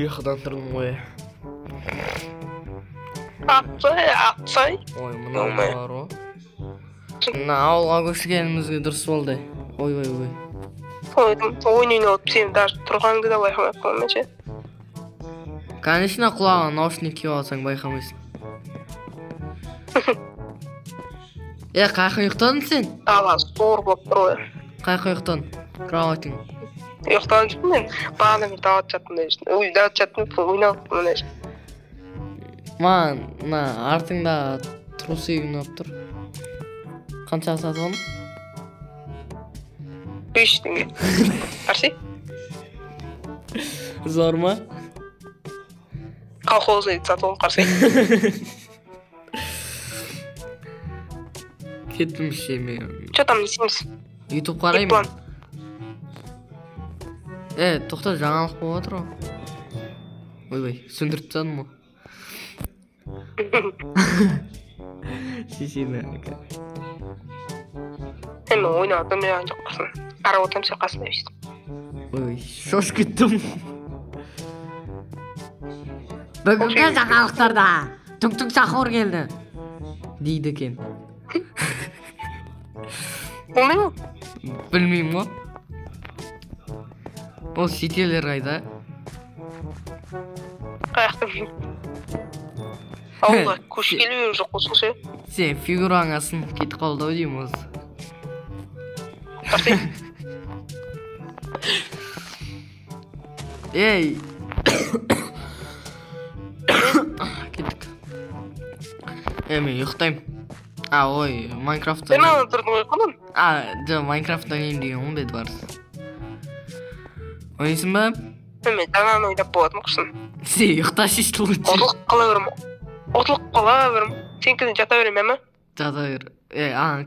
ұйқыдан тұрдым ғой. Ақсай. Ой, мынау бар ғой. Мына ауылға көшкенімізге дұрыс болды. Ой. Қойдым, ойын ойнап сен даже тұрғаныңды да байқамай қоймай ше. Конечно, құлағына наушник киіп алсаң байқамайсың. Қайқы ұйықтадың сен? Ала, зор болып тұр ғой. Қайқы ұйықтадың? Кроватың? Ұйықтаған жоқпын мен. Бағана бір дават жаттым да үшін. Ой, дават жаттым, ойналып мына үшін. Маған, мына артыңда трусы үйініп тұр. Қаншаға сатып алдың? 5 теңге. Қарсы? Зор ма? Колхозный сатып алдым, қарсы? Кеттім ше мен. Че там не істейміз? YouTube қараймын. Тоқта, жаңалық болып отыр ғой. Ой, сөндіріп тастадым ғой. Шешені. Мен ойнап білмеген жоқпасын. Қарап отырмын сен қасында өйстім. Ой, шош кеттім. Бүгінгі жаңалықтарда Түң сахур келді дейді екен. Ол не ол? Білмеймін ғой. Ол шетелдер қайда? Қаяқтың? Ауылға көшкелі беру жоқ болсын ше. Сен фигураңасын кетіп қалды ау деймін осы. Қарсы? Кеттік. Мен ұйықтаймын. Ой, Майнкрафтта... Сен ана тұрдың ғой қанын? Майнкрафтта ойнайын деген ғой бет барысы. Ойнайсың ба? Мен жаңаны ойнап болатын құсын. Сен ұйықташы ішті лучше. Отылық қала берім. Отылық қала берім. Сен күні жата берем әмі? Жата бер.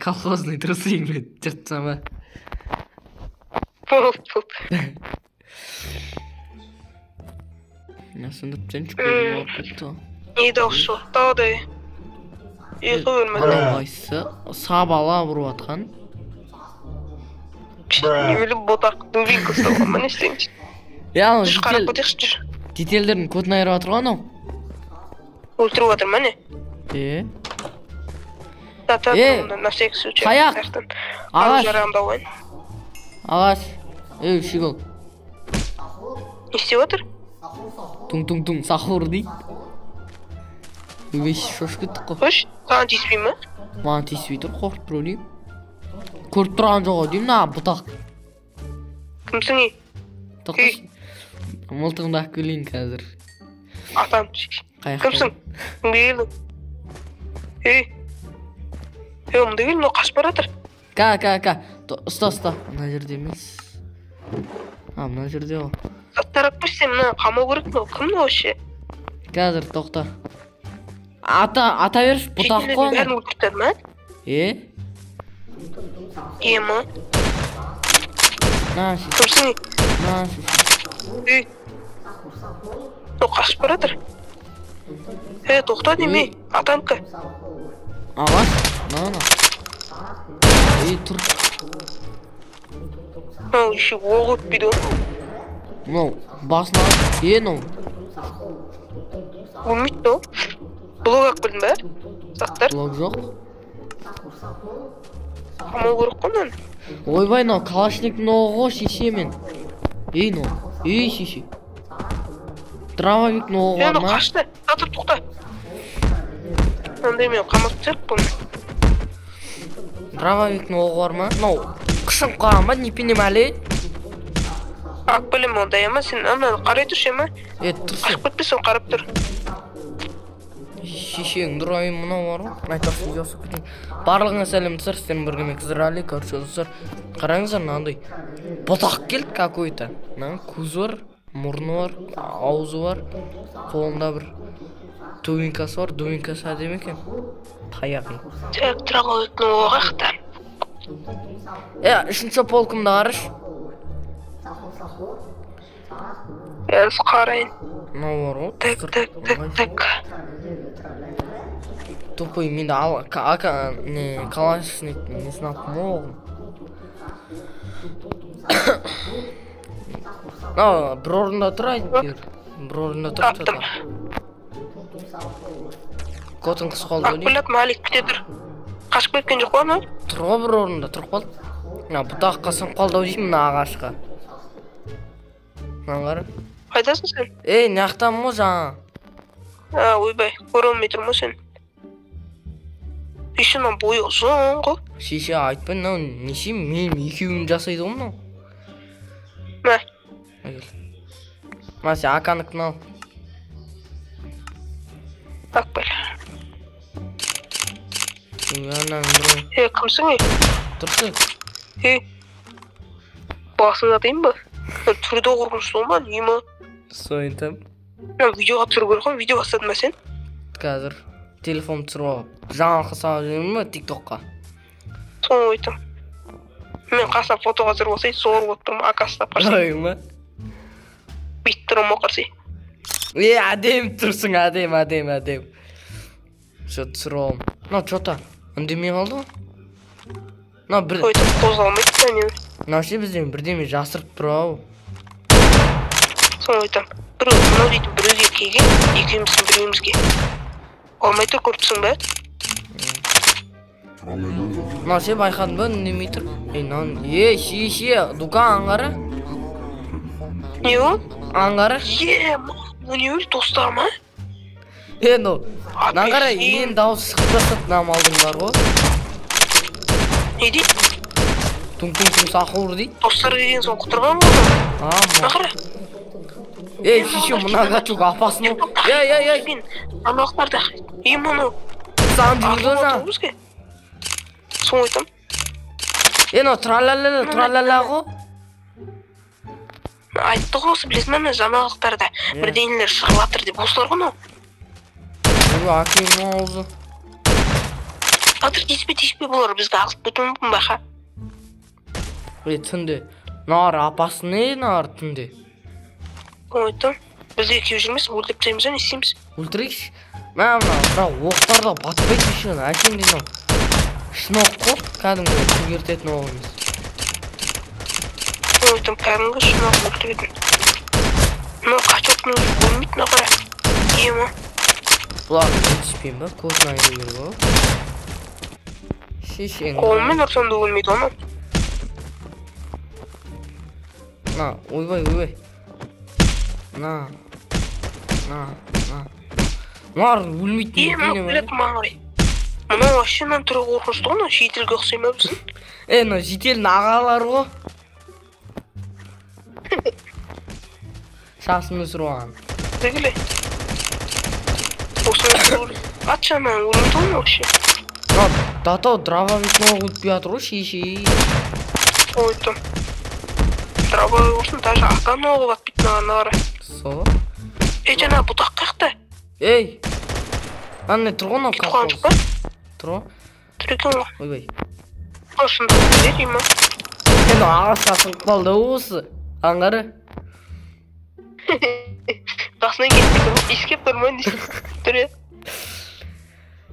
Колхозный трусы еңбет жатсам ба? Болды. Сонда сен жүкпен болып кетті. Не дауысы оқтады. Үйқы бермеді. Анау қайсы сабала бұрып атқан. Не біліп ботақ дубинка ұстауға ма не істейміз? Жүр қарап көтекші жүр. Детелдердің көтін айырып атыр ғой анау? Өлтіріп атыр ма не? На всякий случай. Қаяқ? Ағаш. Жарағымда ойын. Ағаш. Шигол. Не істеп отыр? Туң сахур дейді. Өбеш шош кеттік қой. Қош, саған тиіспей ма? Маған тиіспей тұр, қорқып тұр деймін. Көріп тұрған жоқ деймін, бұтақ. Кімсің ей? Тоқташ. Мылтығымды ақ көлейін қазір. Атам. Кімсің? Кімге келдің? Өмді кел, мынау қашып баратыр. Ұста. Мына жерде емес. Мына жерде ол. Тарап көрсем, мына қамау керек мынау. Кім мынау ше? Қазір тоқта. Ата беріш, бұтақ қой. Бәрін өлтіртеді ма? Ма? Кімсің ей? Мынау қашып баратыр. Тоқта деме, атамка. Ағаш, тұр. Мынау еще оқ өтпейді ғой. Мынау, басына, мынау. Өлмейді ол. Блок ақ білдің бә? Сақтар. Блок жоқ. Қамау көріп қонан. Ойбай, мынау калашниктің оғы ғой шеше мен. Шеше. Дробовиктің оғы бар ма? Қашты. Тоқта. Ондай мен қамап түсіріп бұны. Дробовиктің оғы бар ма? Мынау қышын қоған ба? Не пенемәлі? Ақ білем ондай ема, сен ананы қарай тұршы ема? Тұрсын. Қашып кетпесін қарап тұр. Шешең дұрайым мұнау бар ғой. Айтақ видеосы кетейін. Барлығыңа сәлем тұсыр, сен біргіме кізірәлі, көрші тұсыр. Қараңыздар, мынандай бұтақ келді какой-то. Көз бар, мұрны бар, аузы бар. Қолында бір дубинкасы бар. Дубинкасы әдемі екен. Таяқи. Тек дробовиктің оғы ақты. Үшінші полкымда қарыш. Қарайын. Мынау бар ғой. Так. Тупой, менде калашник несін алып оғым. Бір орында тұр әйтеуір. бір орында тұрып жатыр. Котың қыс қалды ақ білет Малик біте тұр. Қашып кеткен жоқ па ана? Тұр ғой бір орында тұрып қалды. Бұтаққа сынып қалды деймін мына ағашқа. Қара. Қайдасың сен? Наяқтамын ғой жаңа. Ойбай, көре алмай тұрмын сен. Ешінің бойы ұзын ғой. Шеше айтпай, мынау неше мен екеуін жасайды ғой мынау. Мә. Мына сен аканыкын ал. Ақбел. Кімсің е? Тұрсы. Басыңа дейін ба? Түрді қорқынышты олма, не ма? Сойынтым. Видеоға түсіру керек қой, видео бастадың ба сен? Қазір телефон түсіріп алып жаңалыққа салып жүрмін ба тиктокқа? Соны ойтым. Мен қасына фотоға түсіріп алсай, соғырып отырмын, акасына қарсы. Ой ма? Бейт тұрым қарсы. Әдем тұрсың, әдем. Що түсіріп алым. Что-то үндемей қалды ғой? Ойтым, қозғалмайды сәнен. Ше бізден бірдеме жасырып тұр ау. Соны ойтым. Мынау дейді біреуге келген, екеуміздің біреуімізге. Олмай тұр көріпсің бә? Ше байқадың ба, үндемей тұр. Ше, Дука аңғары? Не ол? Аңғары? Не өл, достар ма? Аңғары ең дауыс шығып бастады намалдың бар ғой. Не дейді? Тұң сақуыр дейді. Достар келген соң құтырған болды. Аңғары? Шеше мұна ғачук апасын ол. Анақтарда. Мұны. Саған жүрді жа. Соң ойтам. Тралала ғой. Айтты ғой осы білесің мәні жаңалықтарда бірдеңелер шығылатыр деп осылар ғой мынау. Акенің ауызы. Атыр теспе болар бізге ағылып бұтын мұпын байқа. Түнде. Нар апасы не нар түнде? Ойтам. Бізде екеу жүрмес, өлдеп таймыз не істейміз? Өлтірейікші. Бірақ оқтарда батпайды үшін әкемде мынау. Шын оқ қой, кәдімгі көгертетін оғымыз. Ойтам, кәдімгі шын оқ өлтіретін. Мынау қачоқтың өлмейді нақыра. Ема. Бұлар түспейін ба? Көзін айыру керек ғой. Шешең. Қолымен ұрсам да өлмейді оны. Ойбай. Нар өлмейді. Мынау білетін маңырай. Мынау ашынан түрі қорқынышты ғой, шетелге ұқсайма біздің. Шетелдің ағалары ғой. Шасын өсір оған. Дегіле. Осыны өлі. Атшанан өлмейді ғой өші. Датау дрововикін өтпей атыр ғой, шешей. Ойтым. Дрововик болсын, даже атаны оғып атпейтін ағанары. Со? Жана бұтақ қақты. Анне тұрғын ау қақпауыз. Кетіп қаншық ба? Тұр ғой? Тұр екен ғой. Ойбай. Қошында өте дейма. Ағасқа сыңып қалды осы. Аңғары? Қасынан кетпейді ғой. Искеп тұрмайын дейсің. Тұр е.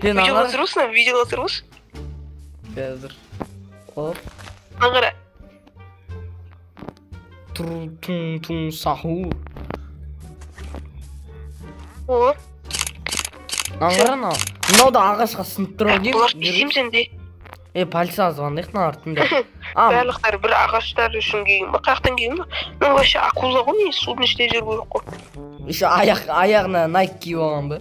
Видеоға түсір өсің, видеоға түсір өсің. Қазір. Оп. Аңғара. Тұң сақу. О. Аңғара на. Мынау да ағашқа сынып тұр дейм. Бұлар бесем сенде. Полиция звондайық на артында. Барлықтар бір ағаштар үшін кейін ба? Қаяқтан кейін ба? Мынау вообще акуза ғой, не судың іште жүр керек қой. Еще аяғына найк киіп алған ба?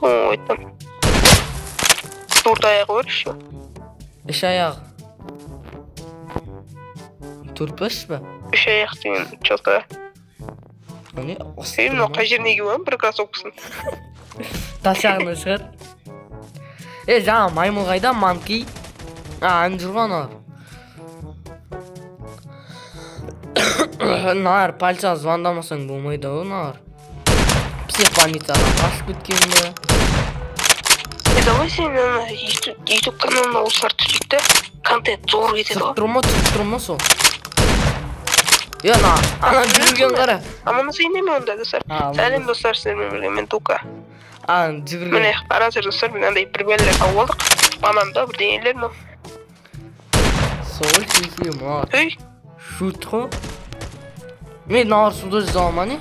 Ойтам. Төрт аяғы бар еще. Үш аяғы. Төрт па үш па? Үш аяқ деген что-то. Мынау қай жеріне киіп бір кроссовкасын. Тасағына шығар. Жаңа маймыл қайда, манки? Ән жүрған ар. Нар, полиция звондамасаң болмайды ғой, нар. Психбольницадан қашып кеткен бе? Давай сен YouTube каналына осылар түсейік те, контент зор кетеді ғой. Тұрма сол. Ана жүгірген қара. Аманы сейнеме онда достар. Сәлем достар, сіздермен бірге мен Тука. Жүгірген. Міне, қараңыздар достар, мен андай бір бәлелер тауып алдық. Бананда бірдеңелер мынау. Сол шеше ма. Өй. Шут қой. Мен нағыр суда жүзе алма не?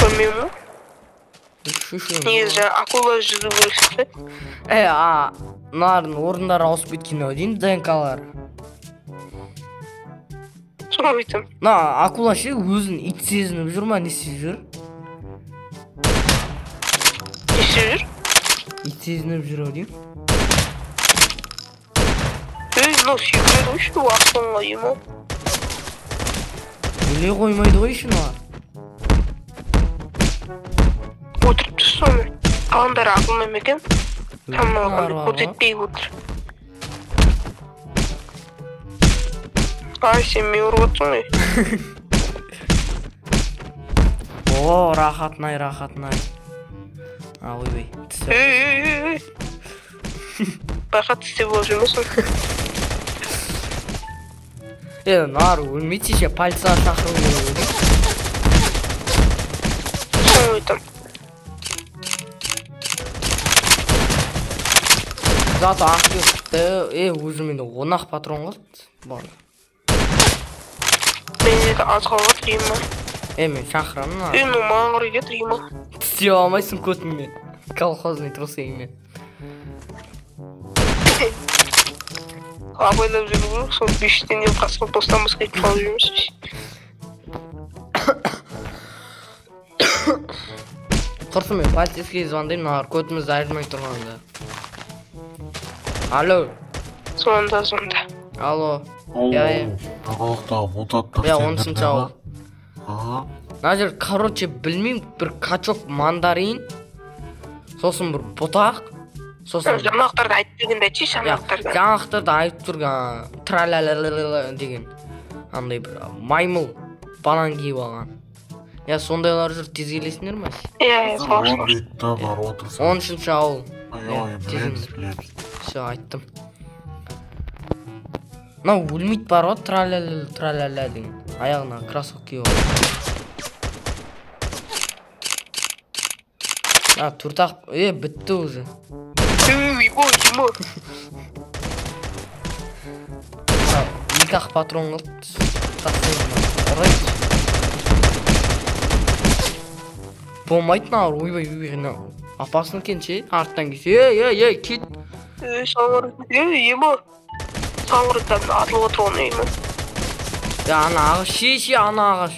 Білмеймін ғой. Негізі акула жүзу керек сияқты. Нағырдың орындары ауысып кеткен ау дейін ДНК-лары. Соны айтам. Акула ше өзін ит сезініп жүр ма, не сезіп жүр? Не сезіп жүр? Ит сезініп жүр ау дейін. Мынау секіреді ғой ше, аспанға ема. Өле қоймайды ғой ше нағыр. Отырып тұрсын оны. Қаландары ақылмен мекен. Тамағын көрсетпей отыр. Ай, сен мен ұрып отырсың ғой. О, рахатнай. Ойбай. Байқа тісте болып жүрмесің. Нағыр өлмейді ше, полицияға шақыру керек. Соны айтам. Зато ақ кетті. Өзі менде 10-ақ патрон қалды. Бар. Менде де аз қалғат рейма. Мен шақырамын ма? Ну маған қарай кет рейма. Тістеп алмайсың көтіңмен. Колхозный трусыңмен. Абайлап жүру керек, сол 5 теңге қасқып бостамыз кетіп қалып жүрміз. Тұрсын мен полицейский звондаймын, нағыр көтімізді айырмай тұрғанда. Алло. Звонда. Алло. Ағалықтағы мұтаттар Я 10-шы ауыл. Мына жер, короче, білмеймін, бір качок мандарин, сосын бір бұтақ, сосын... Жаңалықтарды айтып дегенде айтшы, жаңалықтарды. Жаңалықтарды айтып тұрған, тралалалалала деген, андай бір маймыл банан киіп алған. Сондайлар жүр, тез келесіңдер ма? Қалашылар. 10-шы ауыл. Білеміз. Все, айттым. Мынау өлмейді бар ғой, тралалала деген. Аяғына кроссовка киіп алған. Туртақ, бітті уже. Емо. 2-ақ патрон қалды. Ұрайды. Болмайды нағыр, ойбай, апасын екен ше, арттан келсе, кет. Емо. Саңғырықтан атылып отыр оны емо. Ана ағаш, ше, ана ағаш.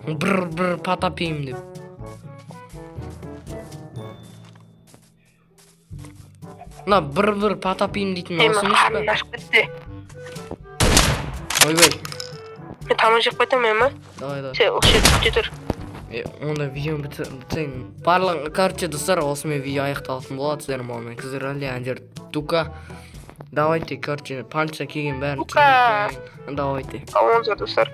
Бір патапейім деп. Бір патапейім дейтін осы емес пе? Ашып кетті. Ойбай. Мен тамақ жеп қайтам ема? Давай. Сен осы жерді тұр. Онда видеоны бітсең. Барлық, короче, достар, осымен видео аяқталатын болады. Сіздер маған кіздерәлі әндер тука. Давайте, короче, панча келген бәрін. Тука. Давайте. Алыңыздар, достар.